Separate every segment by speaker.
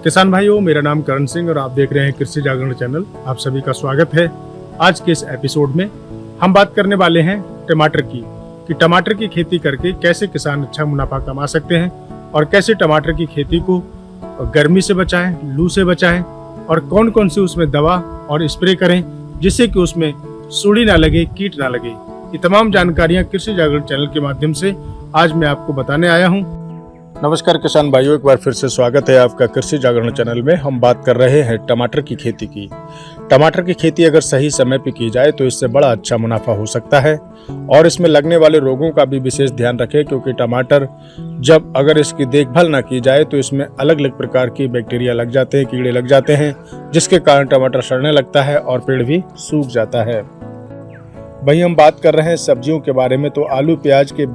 Speaker 1: किसान भाइयों, मेरा नाम करण सिंह और आप देख रहे हैं कृषि जागरण चैनल। आप सभी का स्वागत है। आज के इस एपिसोड में हम बात करने वाले हैं टमाटर की, कि टमाटर की खेती करके कैसे किसान अच्छा मुनाफा कमा सकते हैं और कैसे टमाटर की खेती को गर्मी से बचाएं, लू से बचाएं और कौन कौन सी उसमें दवा और स्प्रे करें जिससे कि उसमें सुड़ी ना लगे, कीट ना लगे। ये तमाम जानकारियां कृषि जागरण चैनल के माध्यम से आज मैं आपको बताने आया हूं। नमस्कार किसान भाइयों, एक बार फिर से स्वागत है आपका कृषि जागरण चैनल में। हम बात कर रहे हैं टमाटर की खेती की। टमाटर की खेती अगर सही समय पे की जाए तो इससे बड़ा अच्छा मुनाफा हो सकता है और इसमें लगने वाले रोगों का भी विशेष ध्यान रखें, क्योंकि टमाटर जब अगर इसकी देखभाल ना की जाए तो इसमें अलग अलग प्रकार की बैक्टीरिया लग जाते हैं, कीड़े लग जाते हैं, जिसके कारण टमाटर सड़ने लगता है और पेड़ भी सूख जाता है। वहीं हम बात कर रहे हैं सब्जियों के बारे में, तो आलू प्याज के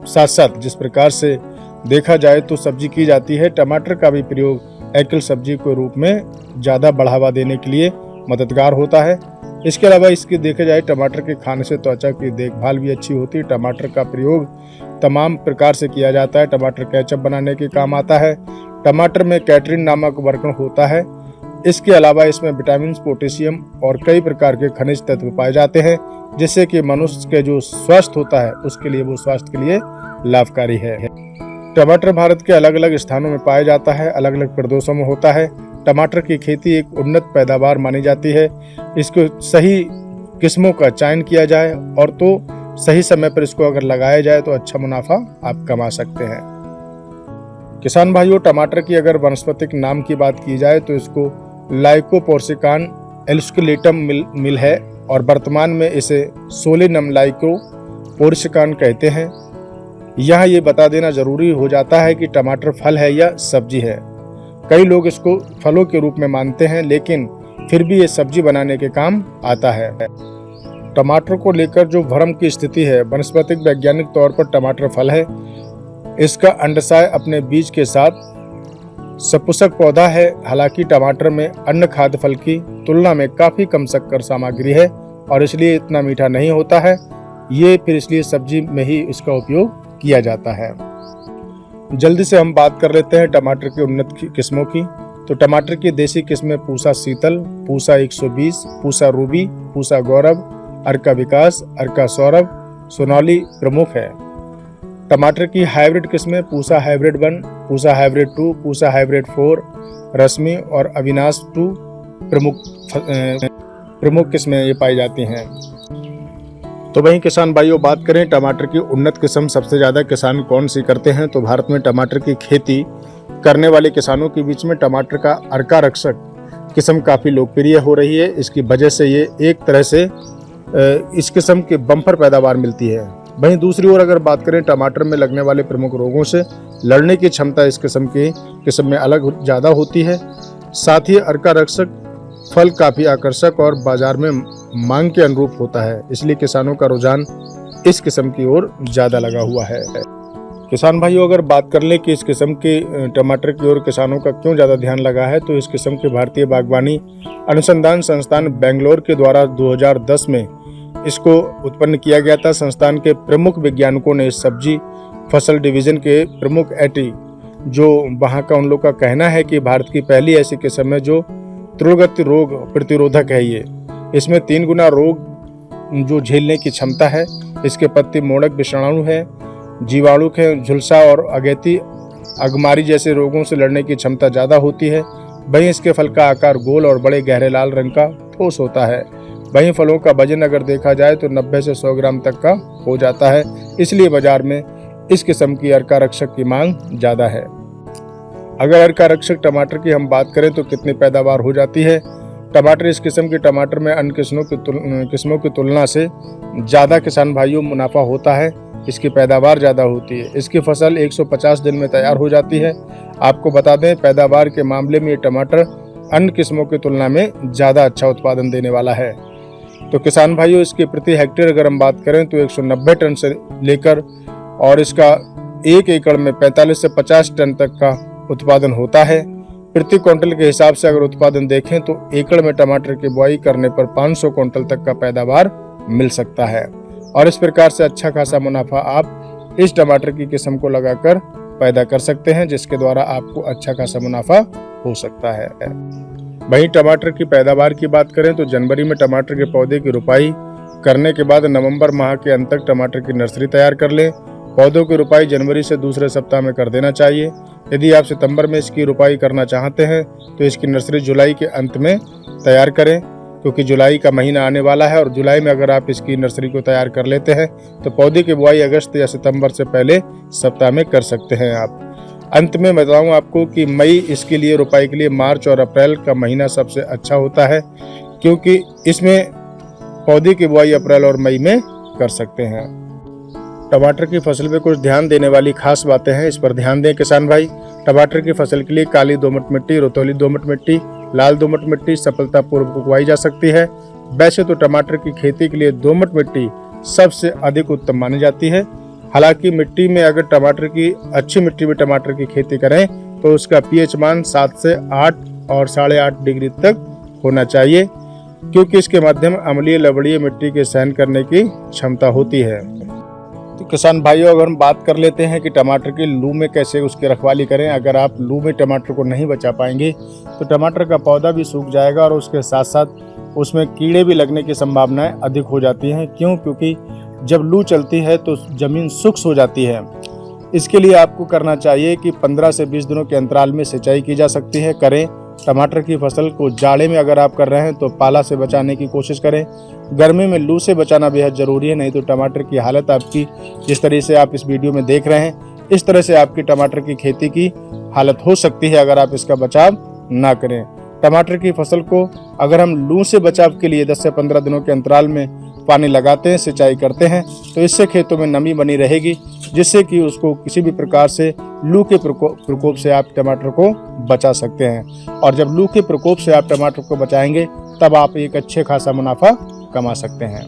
Speaker 1: साथ साथ जिस प्रकार से देखा जाए तो सब्जी की जाती है, टमाटर का भी प्रयोग एकल सब्जी के रूप में ज़्यादा बढ़ावा देने के लिए मददगार होता है। इसके अलावा इसके देखा जाए टमाटर के खाने से त्वचा की देखभाल भी अच्छी होती है। टमाटर का प्रयोग तमाम प्रकार से किया जाता है। टमाटर केचप बनाने के काम आता है। टमाटर में कैटरिन नामक वर्गण होता है। इसके अलावा इसमें विटामिन, पोटेशियम और कई प्रकार के खनिज तत्व पाए जाते हैं, जिससे कि मनुष्य के जो स्वास्थ्य होता है उसके लिए वो स्वास्थ्य के लिए लाभकारी है। टमाटर भारत के अलग अलग स्थानों में पाया जाता है, अलग अलग प्रदेशों में होता है। टमाटर की खेती एक उन्नत पैदावार मानी जाती है। इसको सही किस्मों का चयन किया जाए और तो सही समय पर इसको अगर लगाया जाए तो अच्छा मुनाफा आप कमा सकते हैं। किसान भाइयों, टमाटर की अगर वनस्पतिक नाम की बात की जाए तो इसको लाइकोपोर्सिकान एल्स्कुलेटम मिल है और वर्तमान में इसे सोलेनम लाइकोपोर्सिकान कहते हैं। यहाँ ये बता देना जरूरी हो जाता है कि टमाटर फल है या सब्जी है। कई लोग इसको फलों के रूप में मानते हैं, लेकिन फिर भी ये सब्जी बनाने के काम आता है। टमाटर को लेकर जो भ्रम की स्थिति है, वनस्पतिक वैज्ञानिक तौर पर टमाटर फल है। इसका अंडाशय अपने बीज के साथ सपुष्पक पौधा है। हालांकि टमाटर में अन्य खाद्य फल की तुलना में काफी कम शक्कर सामग्री है और इसलिए इतना मीठा नहीं होता है। ये फिर इसलिए सब्जी में ही इसका उपयोग किया जाता है। जल्दी से हम बात कर लेते हैं टमाटर की उन्नत किस्मों की। तो टमाटर की देसी किस्में पूसा शीतल, पूसा 120, पूसा रूबी, पूसा गौरव, अर्का विकास, अर्का सौरभ, सोनाली प्रमुख है। टमाटर की हाइब्रिड किस्में Pusa hybrid 1, Pusa hybrid 2, Pusa hybrid 4, रश्मि और अविनाश 2 प्रमुख किस्में ये पाई जाती हैं। तो वहीं किसान भाइयों, बात करें टमाटर की उन्नत किस्म सबसे ज़्यादा किसान कौन सी करते हैं, तो भारत में टमाटर की खेती करने वाले किसानों के बीच में टमाटर का अर्का रक्षक किस्म काफ़ी लोकप्रिय हो रही है। इसकी वजह से ये एक तरह से इस किस्म के बम्पर पैदावार मिलती है। वहीं दूसरी ओर अगर बात करें टमाटर में लगने वाले प्रमुख रोगों से लड़ने की क्षमता इस किस्म में अलग ज़्यादा होती है। साथ ही अर्का रक्षक फल काफ़ी आकर्षक और बाजार में मांग के अनुरूप होता है, इसलिए किसानों का रुझान इस किस्म की ओर ज़्यादा लगा हुआ है। किसान भाइयों, अगर बात कर ले कि इस किस्म के टमाटर की ओर किसानों का क्यों ज़्यादा ध्यान लगा है, तो इस किस्म के भारतीय बागवानी अनुसंधान संस्थान बेंगलोर के द्वारा 2010 में इसको उत्पन्न किया गया था। संस्थान के प्रमुख वैज्ञानिकों ने इस सब्जी फसल डिवीजन के प्रमुख एटी, जो वहाँ का उन लोग का कहना है कि भारत की पहली ऐसी किस्म है जो त्रुलगति रोग प्रतिरोधक है। ये इसमें 3 गुना रोग जो झेलने की क्षमता है। इसके पत्ती मोड़क विषाणु है, जीवाणु है, झुलसा और अगैती अगमारी जैसे रोगों से लड़ने की क्षमता ज़्यादा होती है। वहीं इसके फल का आकार गोल और बड़े गहरे लाल रंग का ठोस होता है। वहीं फलों का वजन अगर देखा जाए तो 90 से 100 ग्राम तक का हो जाता है, इसलिए बाजार में इस किस्म की अर्का रक्षक की मांग ज़्यादा है। अगर अर्का रक्षक टमाटर की हम बात करें तो कितनी पैदावार हो जाती है। टमाटर इस किस्म के टमाटर में अन्य किस्मों की तुलना से ज़्यादा किसान भाइयों मुनाफा होता है। इसकी पैदावार ज़्यादा होती है। इसकी फसल 150 दिन में तैयार हो जाती है। आपको बता दें, पैदावार के मामले में ये टमाटर अन्य किस्मों की तुलना में ज़्यादा अच्छा उत्पादन देने वाला है। तो किसान भाइयों, इसके प्रति हेक्टेयर अगर हम बात करें तो 190 टन से लेकर और इसका 1 एकड़ में 45 से 50 टन तक का उत्पादन होता है। प्रति क्विंटल के हिसाब से अगर उत्पादन देखें तो एकड़ में टमाटर की बुआई करने पर 500 क्विंटल तक का पैदावार मिल सकता है और इस प्रकार से अच्छा खासा मुनाफा आप इस टमाटर की किस्म को लगाकर पैदा कर सकते हैं, जिसके द्वारा आपको अच्छा खासा मुनाफा हो सकता है। वहीं टमाटर की पैदावार की बात करें तो जनवरी में टमाटर के पौधे की रुपाई करने के बाद नवंबर माह के अंत तक टमाटर की नर्सरी तैयार कर लें। पौधों की रुपाई जनवरी से दूसरे सप्ताह में कर देना चाहिए। यदि आप सितंबर में इसकी रुपाई करना चाहते हैं तो इसकी नर्सरी जुलाई के अंत में तैयार करें, क्योंकि जुलाई का महीना आने वाला है और जुलाई में अगर आप इसकी नर्सरी को तैयार कर लेते हैं तो पौधे की बुआई अगस्त या सितंबर से पहले सप्ताह में कर सकते हैं आप। अंत में बताऊं आपको कि मई इसके लिए रुपाई के लिए मार्च और अप्रैल का महीना सबसे अच्छा होता है, क्योंकि इसमें पौधे की बुआई अप्रैल और मई में कर सकते हैं। टमाटर की फसल पे कुछ ध्यान देने वाली खास बातें हैं, इस पर ध्यान दें किसान भाई। टमाटर की फसल के लिए काली दोमट मिट्टी, रतौली दोमट मिट्टी, लाल दोमट मिट्टी सफलतापूर्वक उगाई जा सकती है। वैसे तो टमाटर की खेती के लिए दोमट मिट्टी सबसे अधिक उत्तम मानी जाती है। हालांकि मिट्टी में अगर टमाटर की अच्छी मिट्टी में टमाटर की खेती करें तो उसका पीएच मान 7 से 8 और 8.5 डिग्री तक होना चाहिए, क्योंकि इसके माध्यम अम्लीय लवणीय मिट्टी के सहन करने की क्षमता होती है। तो किसान भाइयों, अगर हम बात कर लेते हैं कि टमाटर की लू में कैसे उसकी रखवाली करें। अगर आप लू में टमाटर को नहीं बचा पाएंगे तो टमाटर का पौधा भी सूख जाएगा और उसके साथ साथ उसमें कीड़े भी लगने की संभावनाएं अधिक हो जाती हैं। क्यों? क्योंकि जब लू चलती है तो जमीन शुष्क हो जाती है। इसके लिए आपको करना चाहिए कि 15 से 20 दिनों के अंतराल में सिंचाई की जा सकती है, करें। टमाटर की फसल को जाड़े में अगर आप कर रहे हैं तो पाला से बचाने की कोशिश करें। गर्मी में लू से बचाना बेहद ज़रूरी है, नहीं तो टमाटर की हालत आपकी जिस तरह से आप इस वीडियो में देख रहे हैं इस तरह से आपकी टमाटर की खेती की हालत हो सकती है अगर आप इसका बचाव ना करें। टमाटर की फसल को अगर हम लू से बचाव के लिए 10 से 15 दिनों के अंतराल में पानी लगाते हैं, सिंचाई करते हैं, तो इससे खेतों में नमी बनी रहेगी, जिससे कि उसको किसी भी प्रकार से लू के प्रकोप से आप टमाटर को बचा सकते हैं। और जब लू के प्रकोप से आप टमाटर को बचाएंगे तब आप एक अच्छे खासा मुनाफा कमा सकते हैं।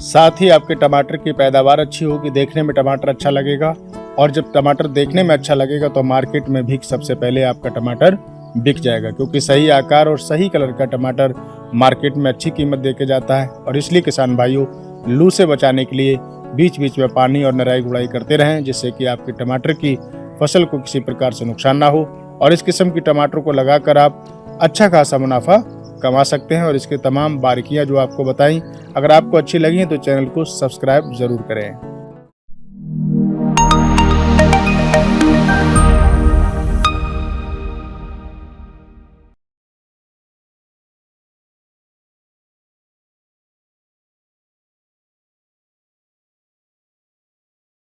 Speaker 1: साथ ही आपके टमाटर की पैदावार अच्छी होगी, देखने में टमाटर अच्छा लगेगा, और जब टमाटर देखने में अच्छा लगेगा तो मार्केट में भी सबसे पहले आपका टमाटर बिक जाएगा, क्योंकि सही आकार और सही कलर का टमाटर मार्केट में अच्छी कीमत देके जाता है। और इसलिए किसान भाइयों, लू से बचाने के लिए बीच बीच में पानी और निराई गुड़ाई करते रहें, जिससे कि आपके टमाटर की फसल को किसी प्रकार से नुकसान ना हो। और इस किस्म की टमाटर को लगाकर आप अच्छा खासा मुनाफा कमा सकते हैं। और इसके तमाम बारीकियां जो आपको बताई, अगर आपको अच्छी लगी हैं तो चैनल को सब्सक्राइब जरूर करें।